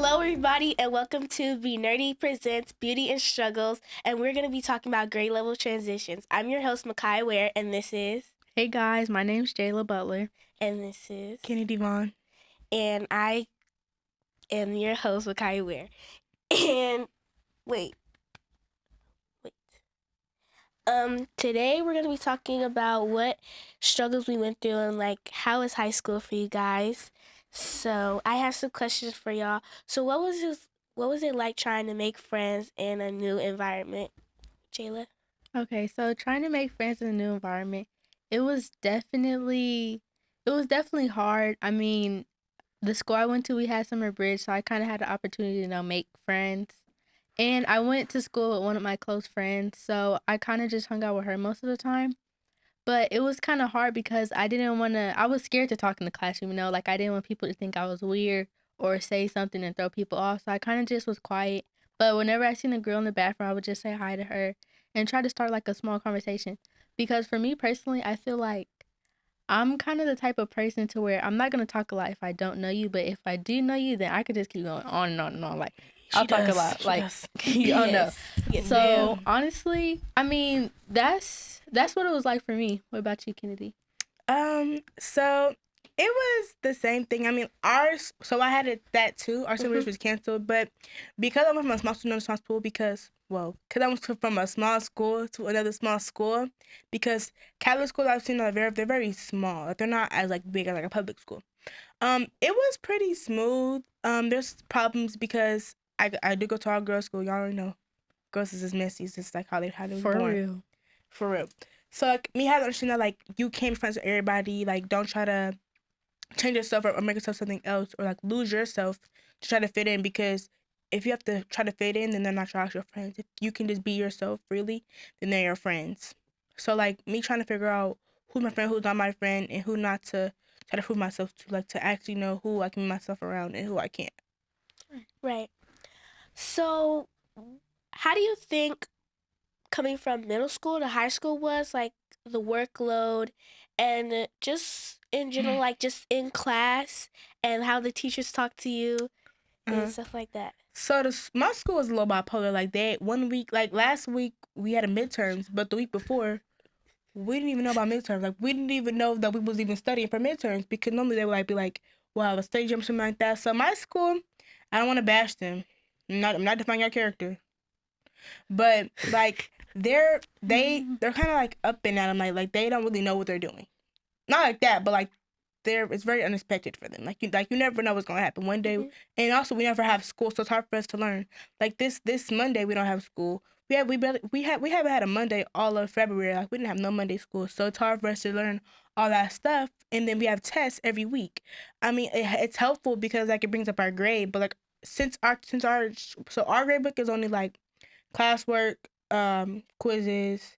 Hello, everybody, and welcome to Be Nerdy Presents Beauty and Struggles, and we're going to be talking about grade level transitions. I'm your host, Makai Ware, and this is... Hey guys, my name's Jayla Butler. And this is... Kennedy Vaughn. And I am your host, Makai Ware. And... Wait. Today we're going to be talking about what struggles we went through and, how is high school for you guys. So, I have some questions for y'all. So, what was it like trying to make friends in a new environment? Jayla? Okay, so trying to make friends in a new environment, it was definitely hard. I mean, the school I went to, we had Summer Bridge, so I kind of had the opportunity to make friends. And I went to school with one of my close friends, so I kind of just hung out with her most of the time. But it was kind of hard because I was scared to talk in the classroom, I didn't want people to think I was weird or say something and throw people off. So I kind of just was quiet. But whenever I seen a girl in the bathroom, I would just say hi to her and try to start like a small conversation. Because for me personally, I feel like I'm kind of the type of person to where I'm not going to talk a lot if I don't know you. But if I do know you, then I could just keep going on and on and on. I'll talk a lot. You don't know. Yes, So ma'am. honestly, I mean, that's what it was like for me. What about you, Kennedy? So it was the same thing. I mean, so I had that too. Our Summer Bridge was canceled, but because I went from a small school to another small school, because I went from a small school to another small school, because Catholic schools I've seen they're very small. Like, they're not as big as a public school. It was pretty smooth. There's problems because I do go to all girls school. Y'all already know, girls is as messy. It's just like how they was born. For real. So me having to understand that you can't be friends with everybody. Don't try to change yourself or make yourself something else, or lose yourself to try to fit in, because if you have to try to fit in, then they're not your actual friends. If you can just be yourself freely, then they're your friends. So me trying to figure out who's my friend, who's not my friend, and who not to try to prove myself to, to actually know who I can be myself around and who I can't. Right. So, how do you think coming from middle school to high school was, the workload and just in general, just in class and how the teachers talk to you and stuff like that? So my school was a little bipolar. One week, last week we had a midterms, but the week before we didn't even know about midterms. We didn't even know that we was even studying for midterms, because normally they would be like, well, a study jump, something like that. So my school, I don't want to bash them. I'm not defining your character, but they're kind of up and at them. They don't really know what they're doing. Not like that, but it's very unexpected for them. You never know what's gonna happen one day. Mm-hmm. And also we never have school, so it's hard for us to learn. This Monday we don't have school. We haven't had a Monday all of February. We didn't have no Monday school, so it's hard for us to learn all that stuff. And then we have tests every week. I mean, it's helpful because it brings up our grade, but since our grade book is only classwork, quizzes.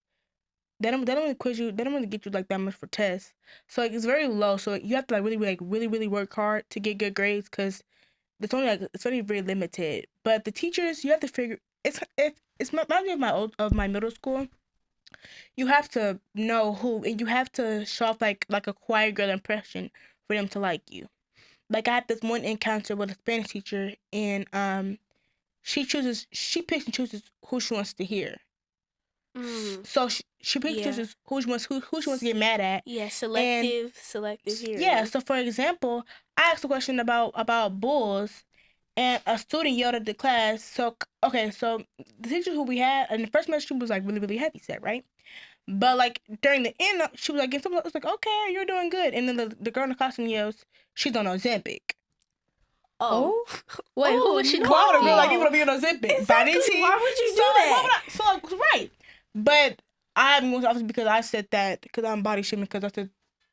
They don't really quiz you. They don't really get you that much for tests. So it's very low. So you have to really work hard to get good grades, because it's only very limited. But the teachers, you have to figure it's of my middle school. You have to know who, and you have to show off like a quiet girl impression for them to like you. I had this one encounter with a Spanish teacher, and she picks and chooses who she wants to hear. So she picks and chooses who she wants to get mad at. Yeah, selective hearing. Yeah. So for example, I asked a question about bulls, and a student yelled at the class. So so the teacher who we had in the first semester, she was really heavy set, right? But during the end, she was getting something. I was okay, you're doing good. And then the girl in the classroom yells, she's on Ozempic. Oh, wait, who was she calling? calling? You want to be on Ozempic? Exactly. Why would you do that? Right. But I'm obviously, because I said that, because I'm body shaming, because I said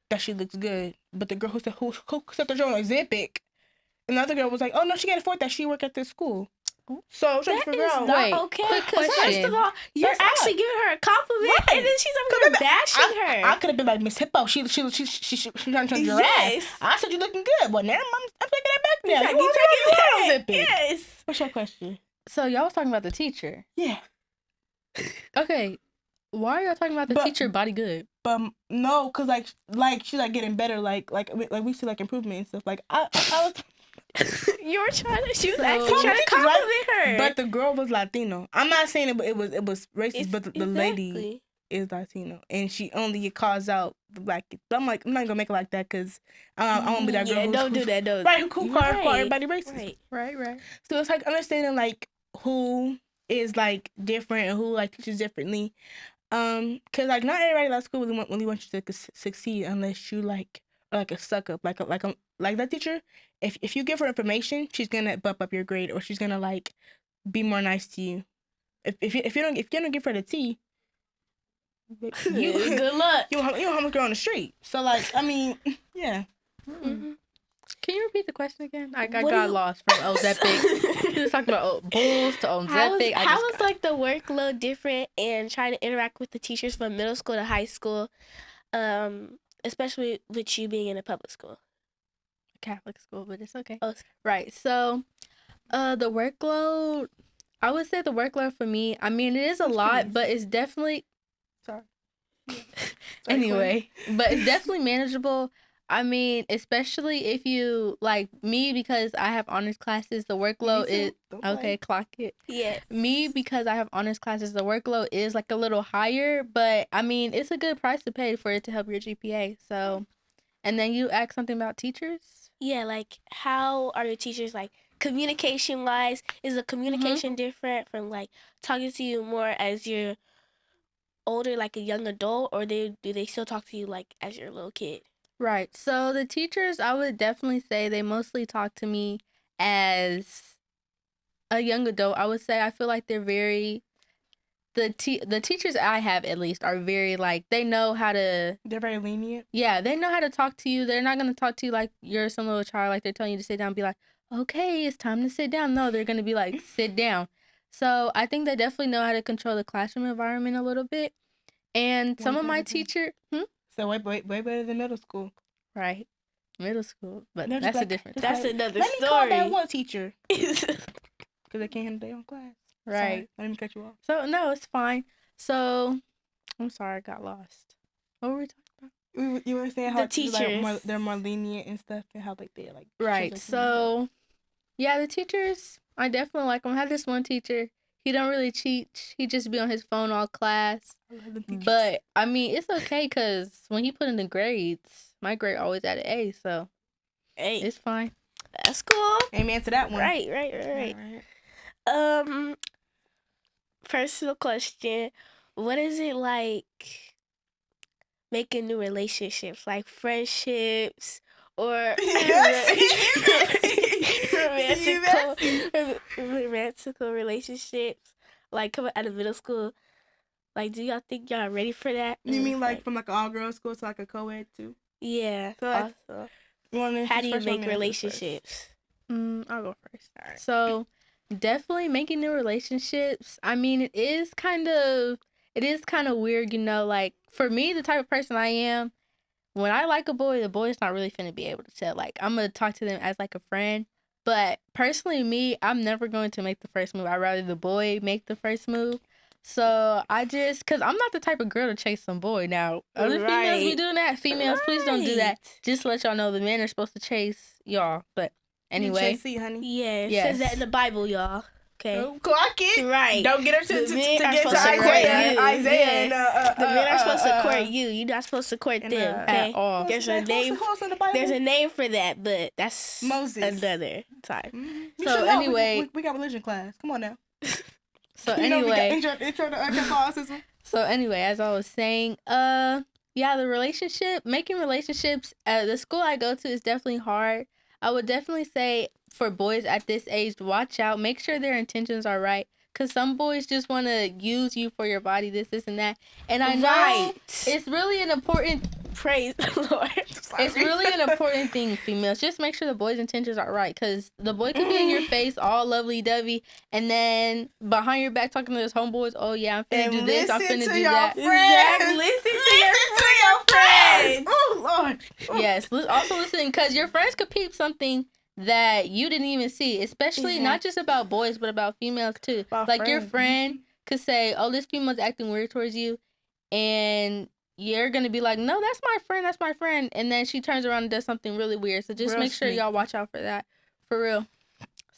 that she looks good. But the girl who said the girl on Ozempic, and the other girl was like, oh no, she can't afford that. She work at this school. So I'm trying to figure out. Not okay. Quick question. First of all, you're actually giving her a compliment, and then she's over here bashing her. I could have been like, Miss Hippo. She trying to turn your ass. I said you looking good. Well, now I'm taking that back now. You taking it back. Yes. What's your question? So y'all was talking about the teacher. Yeah. Okay. Why are y'all talking about the teacher body good? But no, cause she's getting better. We see improvement and stuff. I was. You were she was So- actually trying to Teachers, right? compliment her. But the girl was Latino. I'm not saying it was racist, It's- but the lady exactly. is Latino, and she only calls out the black kids. But I'm like, I'm not gonna make it like that because I won't be that girl. Yeah, who's, don't do who's, that. Don't. Right? Who call Right. everybody racist? Right. Right. So it's like understanding like who is like different and who like teaches differently. Cause like not everybody at school really wants you to succeed unless you like are like a suck up like that teacher. If you give her information, she's gonna bump up your grade or she's gonna like be more nice to you. If you don't give her the tea, you Good luck. you don't have a girl on the street. So like I mean yeah. Mhm. Can you repeat the question again? I What do got you- lost from Ozempic. He was talking about Bulls to Ozempic. How was like the workload different and trying to interact with the teachers from middle school to high school, especially with you being in a public school? Catholic school, but it's okay. Oh, Right. So, the workload. I would say the workload for me. I mean, it is a That's lot, nice. but it's definitely Sorry. anyway. But it's definitely manageable. I mean, especially if you like me because I have honors classes. The workload is okay. Clock it. yeah. Me because I have honors classes. The workload is like a little higher, but I mean, it's a good price to pay for it to help your GPA. So, and then you ask something about teachers. Yeah, like how are your teachers like communication wise? Is the communication different from like talking to you more as you're older, like a young adult, or do they still talk to you like as your little kid? Right. So the teachers, I would definitely say they mostly talk to me as a young adult. I would say I feel like they're very the teachers I have at least are very like they know how to They're very lenient. yeah, they know how to talk to you. They're not going to talk to you like you're some little child like they're telling you to sit down and be like, "Okay, it's time to sit down." No, they're going to be like, "Sit down." So, I think they definitely know how to control the classroom environment a little bit. And some Way of my better than- teacher, So way better than middle school. right. Middle school, but They're just that's a like- different just That's like, another Let me call that story. one teacher because they can't handle their own class. Right. Sorry, let me cut you off. So no, it's fine. So I'm sorry, I got lost. What were we talking about? You were saying The how teachers, like, teachers. they're more lenient and stuff, and how like they like Right. teachers, like, So yeah, the teachers, I definitely like them. I had this one teacher. He don't really teach. He just be on his phone all class. I love them teachers. But I mean, it's okay because when he put in the grades, my grade always at an A, so Hey, it's fine. that's cool. amen to that one. Right. Alright. Personal question. What is it like making new relationships, like friendships or romantical relationships, like coming out of middle school? Like, do y'all think y'all ready for that? You Or, mean like from like an all girls school to like a co-ed too? yeah. So, like, Also, You wanna how answer do you first or make me answer first? relationships? I'll go first. Alright. So definitely making new relationships. I mean, it is kind of weird, you know, like for me, the type of person I am, when I like a boy, the boy's not really finna be able to tell. Like, I'm gonna talk to them as like a friend. But personally, me, I'm never going to make the first move. I'd rather the boy make the first move. So cause I'm not the type of girl to chase some boy. Now, other females be Right. doing that. Females, please don't do that. Right. Just to let y'all know the men are supposed to chase y'all. But anyway, JC, honey. Yeah, it Yes. says that in the Bible, y'all. Okay. Clock it. Right. Don't get her to The men are get to supposed to court Isaiah. you. Isaiah Yeah. and The men are supposed to court you. You're not supposed to court And, them. uh, Okay. at all. There's a name. in the Bible? There's a name for that, but that's Moses. another time. Mhm. You So should know. anyway- we got religion class. Come on now. So You know we got anyway, intro to Catholicism. as I was saying, yeah, making relationships at the school I go to is definitely hard. I would definitely say for boys at this age, watch out, make sure their intentions are right. Cause some boys just want to use you for your body, this, and that. And I know Right. it's really an important. Praise the Lord. It's really an important thing, females. Just make sure the boy's intentions are right, cause the boy could be in your face, all lovely dovey, and then behind your back talking to his homeboys. Oh yeah, I'm finna do this. I'm finna do that. Exactly. Listen to your friends. Oh Lord. Yes. Also listen, because your friends could peep something that you didn't even see, especially not just about boys, but about females too. About like your friends. friend could say, "Oh, this female's acting weird towards you," and you're gonna be like, "No, that's my friend. That's my friend," and then she turns around and does something really weird. So just Real make sure sneak. y'all watch out for that. For real.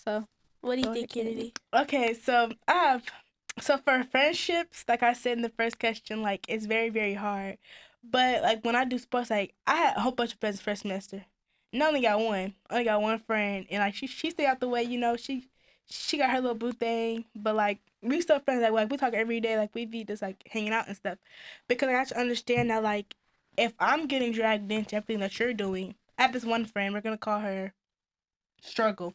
So What do you Go think, ahead, Kennedy. Kennedy? Okay, so for friendships, like I said in the first question, like it's very, very hard. But like when I do sports, like I had a whole bunch of friends first semester. And I only got one. I only got one friend, and like she stay out the way, you know. She got her little boo thing, but like we still friends. Like we talk every day. Like we be just like hanging out and stuff. Because I got to understand that like if I'm getting dragged into everything that you're doing, I have this one friend. We're gonna call her Struggle.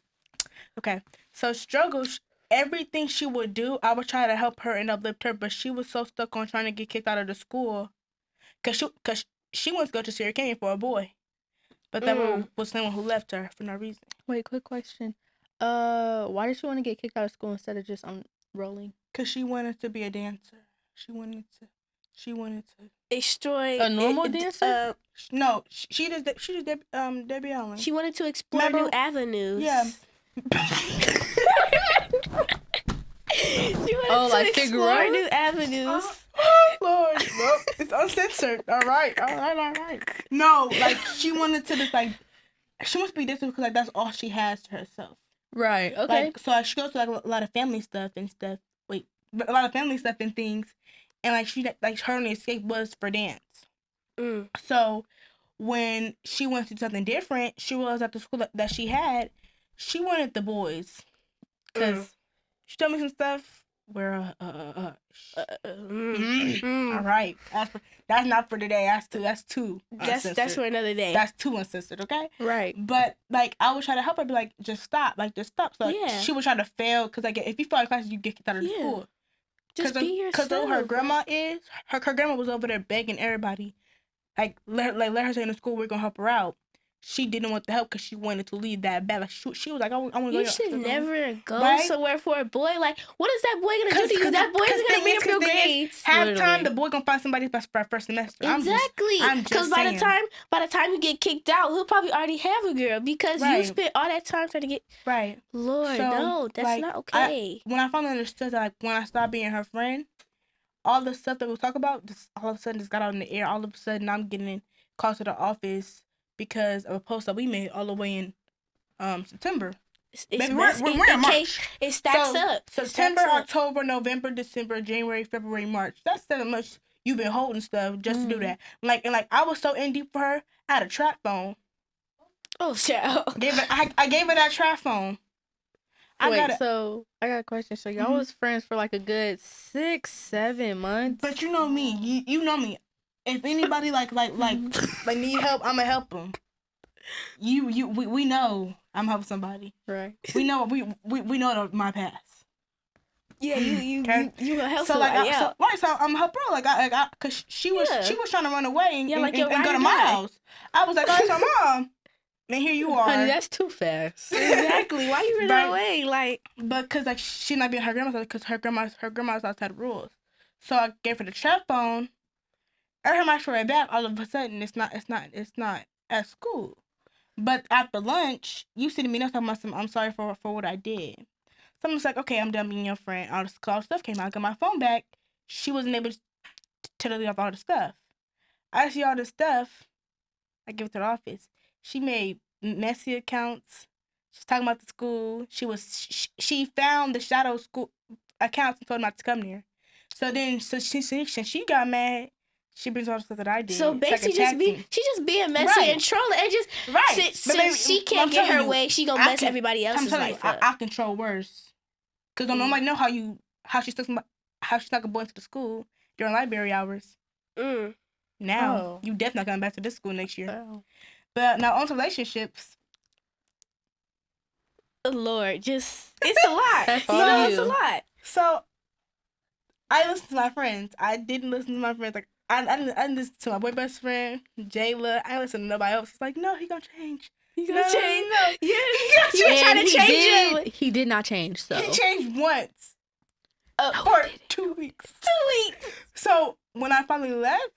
Okay, so Struggle, everything she would do, I would try to help her and uplift her, but she was so stuck on trying to get kicked out of the school, cause she wants to go to Sierra Canyon for a boy, but that was someone who left her for no reason. wait, quick question. Why did she want to get kicked out of school instead of just rolling? Cause she wanted to be a dancer. She wanted to. Destroy A normal dancer? No, she just Debbie Allen. She wanted to explore Remember- new avenues. Yeah. She wanted Oh, to like explore Figueroa? new avenues. Oh, Lord, nope, it's uncensored. All right. No, like she wanted to just like, she wants to be different because like that's all she has to herself. Right. Okay. Like so, like, she goes to like a lot of family stuff and stuff. Wait, a lot of family stuff and things, and like her only escape was for dance. Mm. So when she went to do something different, she realized at the school that she had, she wanted the boys, because she told me some stuff where all right, that's not for today. That's too That's uncensored. for another day. That's too uncensored, okay? Right. But like I would try to help her, be like, just stop. So like, Yeah. she would try to fail because like if you fail in classes, you get kicked out of the Yeah. school. Just be yourself. Because her grandma is her grandma was over there begging everybody, like let her stay in the school. We're gonna help her out. She didn't want the help because she wanted to leave that bad. Like she was like, I want to go. You should never go Right? somewhere for a boy. Like, what is that boy gonna do to you? 'Cause That boy isn't gonna meet up your grades. Half Literally. time the boy gonna find somebody for first semester. Exactly. I'm Because just by saying. the time you get kicked out, he'll probably already have a girl because you Right. spent all that time trying to get. Right. Lord, So, no, that's like, not okay. When I finally understood that, like when I stopped being her friend, all the stuff that we talk about, just all of a sudden just got out in the air. All of a sudden I'm getting called to the office because of a post that we made all the way in September. It's Baby, messy. we're in March. It stacks So, up. September, Stacks up. October, November, December, January, February, March. That's how much you've been holding stuff just to do that. Like I was so in deep for her. I had a trap phone. Oh, child. I gave her that trap phone. So I got a question. So y'all was friends for like a good 6-7 months. But you know me. You know me. If anybody like need help, I'ma help them. We know I'm helping somebody. Right. We know my past. Yeah, you Okay. you gonna help So somebody out. so I'm helping her cause she was trying to run away and, Yeah, like and your go ride to or my die. house. I was like, all right, so mom, and here you are. Honey, that's too fast. Exactly. Why you running Right. away? Like, But cause like she not being her grandma's house, cause her grandma's outside the rules. So I gave her the trap phone. I heard my story back. All of a sudden, it's not at school. But after lunch, you see me talking about some. I'm sorry for what I did. Someone's like, okay, I'm done being your friend. All the stuff came out. I got my phone back. She wasn't able to delete off all the stuff. I see all the stuff. I give it to the office. She made messy accounts. She's talking about the school. She found the shadow school accounts and told them not to come there. So she got mad. She brings all the stuff that I did. so It's like a basically, tag team. she just being messy Right. and trolling, and just Right. But baby, since she I'm can't get telling her you, way, she gonna I mess can- everybody I'm else's telling you, life up. I control worse. Cause nobody know how she snuck a boy into the school during library hours. Now Oh. you definitely not coming back to this school next year. Oh. But now on to relationships. Lord, just it's a lot. That's you all know, you. it's a lot. So I listen to my friends. I didn't listen to my friends. Like I didn't listen to my boy best friend Jayla. I listen to nobody else. It's like, no, he gonna change. You No, gonna no, change? no. Yes. You were trying to change him. He did not change. So He changed once Oh, for 2 weeks. 2 weeks. So when I finally left,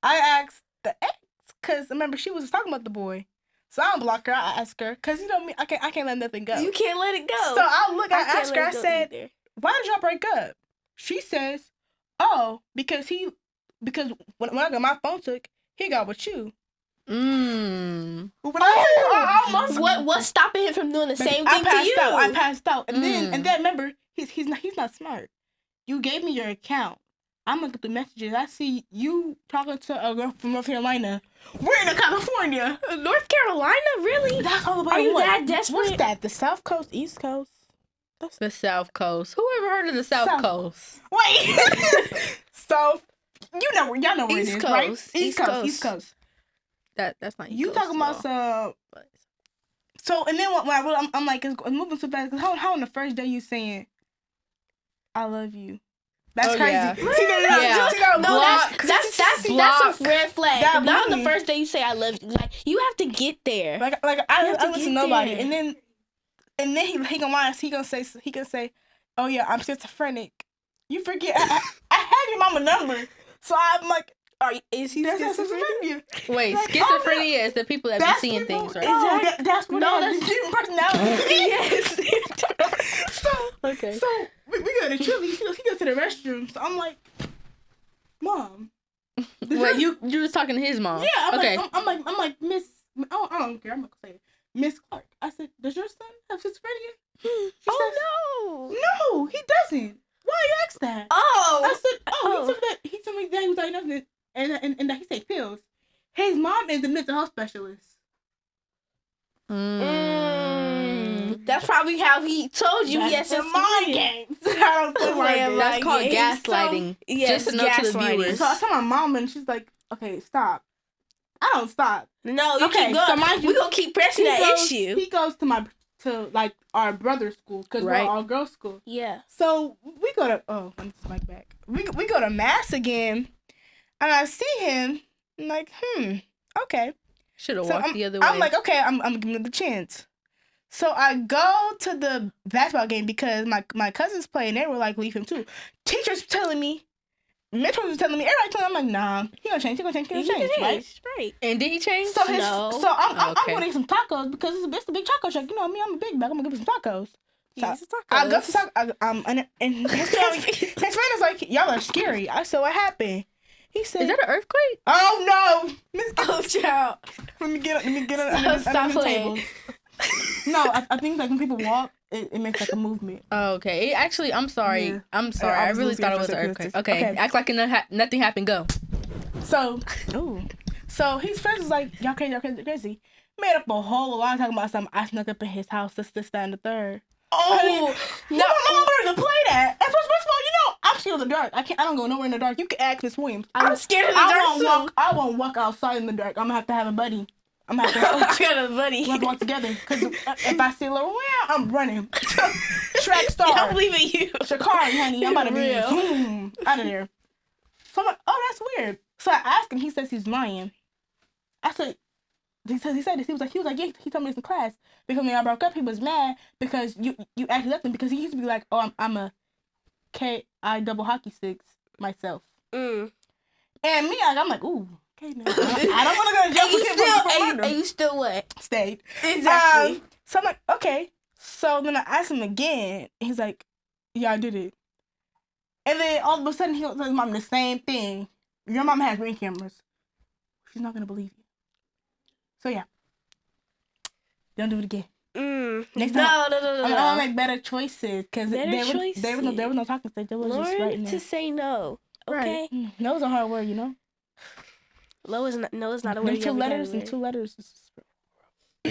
I asked the ex, cause remember she was talking about the boy. So I don't block her. I ask her, cause you know me, I can't let nothing go. You can't let it go. So I can't asked her. let I it go said, either. "Why did y'all break up?" She says, "Oh, because when I got my phone took, he got with you." When I almost What's stopping him from doing the same I thing to passed you? out. I passed out, and then remember, he's not smart. You gave me your account. I'm looking through messages. I see you talking to a girl from North Carolina. We're in California. North Carolina, really? That's all about Are you what? that desperate? What's that? The South Coast, East Coast? The South Coast. Who ever heard of the South Coast? Wait. So y'all know where East it is, right? Coast. East Coast. That's not You East talking Coast about at all. some? So and then when I wrote, I'm like, it's moving so fast. Cause how on the first day you saying, "I love you"? That's Oh, crazy. yeah. See, that, No, Block. that's a red flag. That Not blew the me. first day you say I love you. Like you have to get there. like You I have to listen to get nobody, there. and then he gonna lie. He gonna say, "Oh yeah, I'm schizophrenic." You forget I have your mama number, so I'm like, Is he that's schizophrenic? schizophrenia. Wait, Like, schizophrenia is the people that be That's seeing people- things, right? No, Exactly. that's what No, that's different personality. Yes. So Okay. So we go to Chili. He goes to the restroom. So I'm like, Mom. Wait, you was talking to his mom? Yeah. Okay. I'm like Miss. I don't care. I'm not gonna say it. Miss Clark. I said, does your son have schizophrenia? She Oh says, no. No, he doesn't. Why you ask that? Oh. I said, Oh. he told me that he was diagnosed and that he takes pills. His mom is a mental health specialist. That's probably how he told you. That's Yes, the it's mind games. I don't play mind games. That's called Yeah, gaslighting. Yes, Just to know to the gaslighting. viewers. So I told my mom, and she's like, "Okay, stop." I don't stop. No, you Okay, keep going. so mind you, we gonna keep pressing that issue. He goes to like our brother's school because Right. we're all girls' school. Yeah. So we go to let me just mic back. We go to mass again, and I see him. I'm like, okay. Should have So walked the other way. I'm like, okay, I'm giving it the chance. So I go to the basketball game because my cousins play and they were like, leave him too. Teachers telling me, mentors was telling me, everybody telling me, I'm like, nah, he gonna change, right? And did he change? So No. so I'm Okay. gonna get some tacos because it's a big taco truck. You know me, I'm a big bag. I'm gonna give him some tacos. So Yes, it's I go tacos. to taco, and his friend is like, y'all are scary. I said, what happened? He said, Is that an earthquake? oh no, Miss, Oh, child. let me get Stop under the playing. tables. No, I think like when people walk, it makes like a movement. Oh, okay. It actually, I'm sorry. Yeah. I'm sorry. I I was really losing thought it it for was an some earthquake. instance. Okay. Okay. Act like nothing happened. Go. So, so his friends was like, y'all crazy. Made up a whole lot talking about something. I snuck up in his house, this, that, and the third. Oh, No, I'm going to play that. And first of all, I'm scared of the dark. I don't go nowhere in the dark. You can ask Miss Williams. I'm scared of the dark too. I won't walk outside in the dark. I'm gonna have a buddy. I'm gonna have to I'm scared of the buddy. we have to walk together. Because if I see a little I'm running. Track star. Yeah, I'm leaving you. Shakari, honey, I'm about to be Real. zoom, out of there. So I'm like, oh, that's weird. So I asked him. He says he's lying. I said, he said this. He was like, yeah. He told me this in class because when I broke up, he was mad because you actually left him because he used to be like, oh, I'm a KI double hockey sticks myself. Mm. And me, I'm like, ooh, okay, man. I don't want to go to jail for And you still what? stayed. Exactly. So I'm like, okay. So then I asked him again. He's like, yeah, I did it. And then all of a sudden he tells his mom the same thing. Your mom has ring cameras. She's not gonna believe you. So yeah, don't do it again. Next time, No. I'm gonna make better choices because Better there was no talking stage. There was just right Learn in to there. say no. Okay. Right. No is a hard word, you know. No is not a Them word. you two have letters and vocabulary. 2 letters.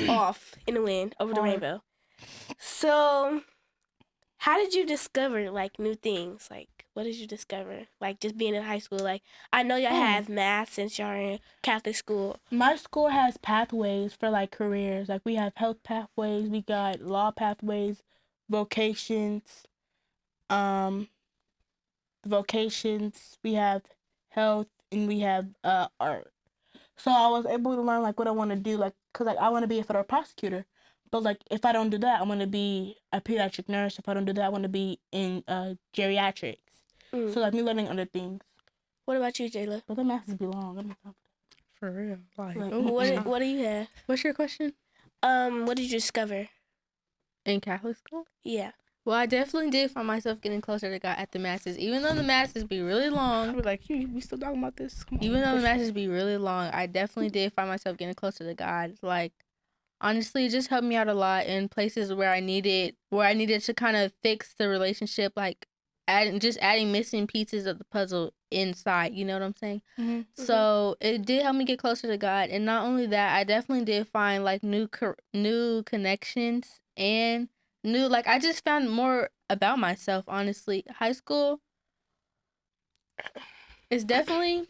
Off in the wind over the Hard. rainbow. So, how did you discover like new things? Like, what did you discover? Like just being in high school. Like, I know y'all have math since y'all are in Catholic school. My school has pathways for like careers. Like we have health pathways, we got law pathways, vocations, we have health, and we have art. So I was able to learn like what I want to do, like cause like I want to be a federal prosecutor, but like if I don't do that, I want to be a pediatric nurse. If I don't do that, I want to be in geriatrics. Mm. So like me learning other things. What about you, Jayla? But the masses be long. I'm not For real. Like, Like, What do you have? what's your question? What did you discover? In Catholic school? Yeah. Well, I definitely did find myself getting closer to God at the masses, even though the masses be really I long. was like, we still talking about this? Come on, Even though the push it. masses be really long, I definitely did find myself getting closer to God. Like, honestly, it just helped me out a lot in places where I needed to kind of fix the relationship, like adding missing pieces of the puzzle inside. You know what I'm saying? Mhm. So it did help me get closer to God, and not only that, I definitely did find like new connections and new, like, I just found more about myself. Honestly, high school is definitely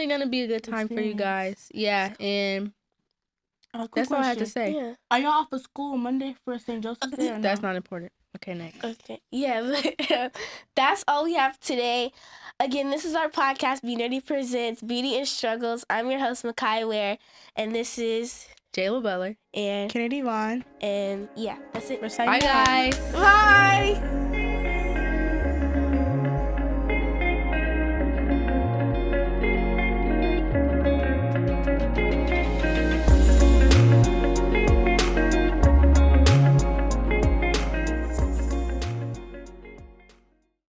gonna be a good time for you Experience. guys. Yeah, and Quick that's all I have to question. say. Yeah. Are y'all off of school Monday for St. Joseph's Day or no? That's not important. Okay, next. Okay. Yeah. That's all we have today. Again, this is our podcast, Be Nerdy Presents Beauty and Struggles. I'm your host, Makai Ware, and this is Jayla Butler. and Kennedy Vaughn. and yeah, that's it. We're signing Bye, off. guys. Bye.